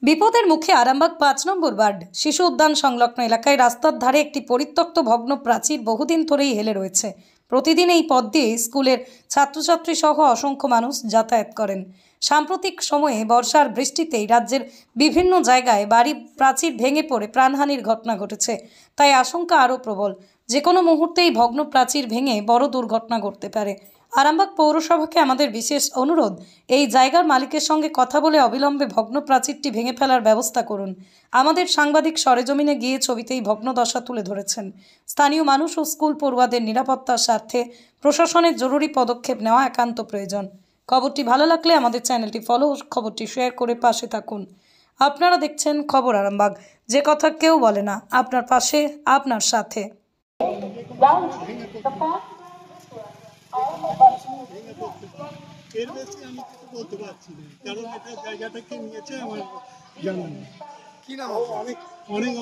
বিপদের মুখে আরামবাগ ৫ নম্বর ওয়ার্ড শিশু উদ্যান সংলগ্ন এলাকায় রাস্তার ধারে একটি পরিত্যক্ত ভগ্ন প্রাচীর বহুদিন ধরেই হেলে রয়েছে। প্রতিদিন এই পথ দিয়ে স্কুলের ছাত্রছাত্রী সহ অসংখ্য মানুষ যাতায়াত করেন। সাম্প্রতিক সময়ে বর্ষার বৃষ্টিতেই রাজ্যের বিভিন্ন জায়গায় বাড়ি প্রাচীর ভেঙে পড়ে প্রাণহানির ঘটনা ঘটেছে। তাই আশঙ্কা আরও প্রবল, যে কোনো মুহূর্তেই ভগ্ন প্রাচীর ভেঙে বড় দুর্ঘটনা ঘটতে পারে। আরামবাগ পৌরসভাকে আমাদের বিশেষ অনুরোধ, এই জায়গার মালিকের সঙ্গে কথা বলে অবিলম্বে ভগ্ন প্রাচীরটি ভেঙে ফেলার ব্যবস্থা করুন। আমাদের সাংবাদিক সরেজমিনে গিয়ে ছবিতেই ভগ্নদশা তুলে ধরেছেন। স্থানীয় মানুষ ও স্কুল পড়ুয়াদের নিরাপত্তার স্বার্থে প্রশাসনের জরুরি পদক্ষেপ নেওয়া একান্ত প্রয়োজন। খবরটি ভালো লাগলে আমাদের চ্যানেলটি ফলো, খবরটি শেয়ার করে পাশে থাকুন। আপনারা দেখছেন খবর আরামবাগ, যে কথা কেউ বলে না, আপনার পাশে, আপনার সাথে। এর বেশি আমি কিছু বলতে পারছি না, কারণ এটা জায়গাটা কে নিয়েছে আমার জানা নেই। কি নাম? অনেক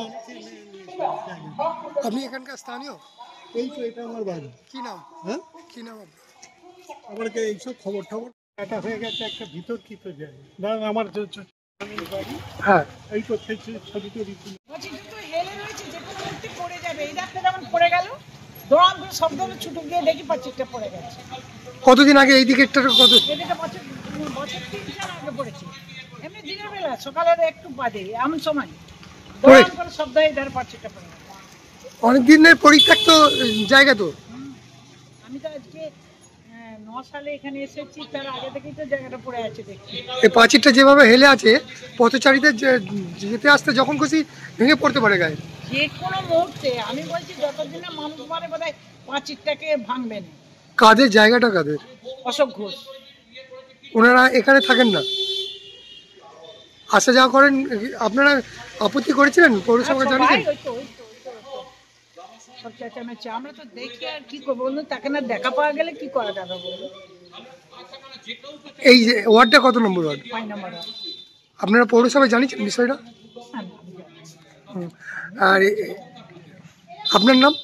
আপনি এখানকার স্থানীয়? এই তো এটা আমার বাড়ি। কি নাম? হ্যাঁ, কি নাম আপনার? আমার এইসব খবর এটা হয়ে গেছে একটা বিতর্কিত জায়গা। ধরেন আমার বাড়ি, হ্যাঁ, এই তো ছবি তৈরি হেলে রয়েছে, যে কোনো মুহূর্তে পড়ে যাবে। এই রাস্তা যেমন পড়ে গেল, দোড়াম করে শব্দ ছুটে গিয়ে দেখি প্রাচীরটা পড়ে গেছে। কতদিন আগে এই দিকেরটা কত? এদিকে বছর ৩-৪ আগে পড়েছে। এমনি দিনের বেলা সকালের একটু বাদে এমন সময় দোড়াম করে শব্দ হয়ে ধারে প্রাচীরটা পড়ে গেছে। অনেক দিনের পরিত্যক্ত জায়গা তো। আমি তো আজকে ৯ সালে এখানে এসেছি, তার আগে থেকেই তো জায়গাটা পড়ে আছে দেখছি। এই প্রাচীরটা যেভাবে হেলে আছে, পথচারীদের যেতে আসতে যখন খুশি ভেঙে পড়তে পারে গায়ে। যে কোনো মুহূর্তে, আমি বলছি যতদিন না মানুষ মারে বোধহয় প্রাচীরটাকে ভাঙবে না। কাদের জায়গাটা কাদের? অশোক ঘোষ। ওনারা এখানে থাকেন না, আসা যাওয়া করেন। আপনারা আপত্তি করেছিলেন পৌরসভাকে জানিয়েছেন? সব চেঁচামেচি আমরা তো দেখি, আর কি করবো বলুন, তাকে না দেখা পাওয়া গেলে কি করা যাবে বলুন। এই ওয়ার্ডটা কত নম্বর ওয়ার্ড? 5 নম্বর। আপনারা পৌরসভায় জানিয়েছেন বিষয়টা? আর আপনার নাম?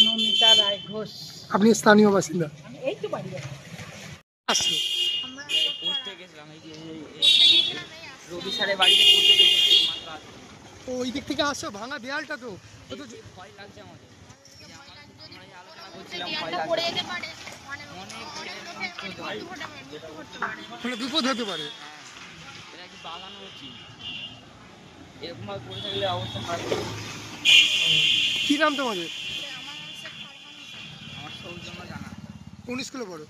নমিতা রায় ঘোষ। আপনি স্থানীয় বাসিন্দা? এই তো বাড়ি আসছে পড়তে গেছিলাম, এই যে রবি স্যারের বাড়িতে পড়তে গেছিলাম। ওই দিক থেকে আসছো, ভাঙা দেয়ালটা তো ভয় লাগছে আমাদের, আলোচনা করছিলাম, ভয় লাগছে, মানে বিপদ হতে পারে। এটা কি বাগানো উচিত, এরকম ভাবে পড়ে থাকলে অবস্থা খারাপ। কি নাম তোমাদের? আমার সৌজন্য জানা। কোন স্কুলে পড়ো?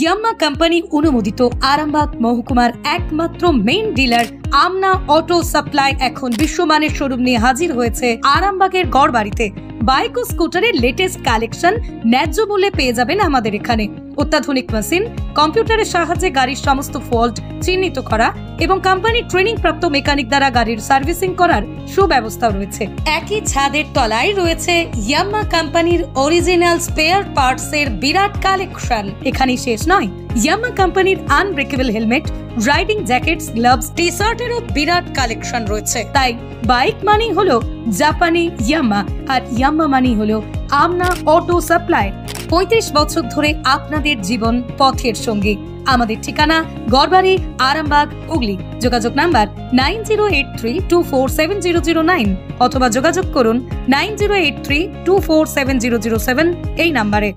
ইয়াম্মা কোম্পানি অনুমোদিত আরামবাগ মহকুমার একমাত্র মেইন ডিলার আমনা অটো সাপ্লাই এখন বিশ্বমানের শোরুম নিয়ে হাজির হয়েছে আরামবাগের গড়বাড়িতে। বাইক ও স্কুটারের লেটেস্ট কালেকশন ন্যায্য মূল্যে পেয়ে যাবেন আমাদের এখানে। অত্যাধুনিক মেশিন, কম্পিউটারের সাহায্যে গাড়ির সমস্ত ফল্ট চিহ্নিত করা এবং কোম্পানির ট্রেনিং প্রাপ্ত মেকানিক দ্বারা গাড়ির সার্ভিসিং করার সুব্যবস্থা রয়েছে। একই ছাদের তলায় রয়েছে ইয়াম্মা কোম্পানির অরিজিনাল স্পেয়ার পার্টস এর বিরাট কালেকশন। এখানেই শেষ নয়, ইয়াম্মা কোম্পানির unbreakable helmet, riding jackets, gloves, T শার্টেরও বিরাট কালেকশন রয়েছে। তাই বাইক মানি হলো জাপানি ইয়াম্মা, আর ইয়াম্মা মানি হলো আমনা অটো সাপ্লাই। 35 বছর ধরে আপনাদের জীবন পথের সঙ্গী। আমাদের ঠিকানা গড়বাড়ি, আরামবাগ, হুগলি। যোগাযোগ নাম্বার 9083247009 অথবা যোগাযোগ করুন 9083247007 এই নাম্বারে।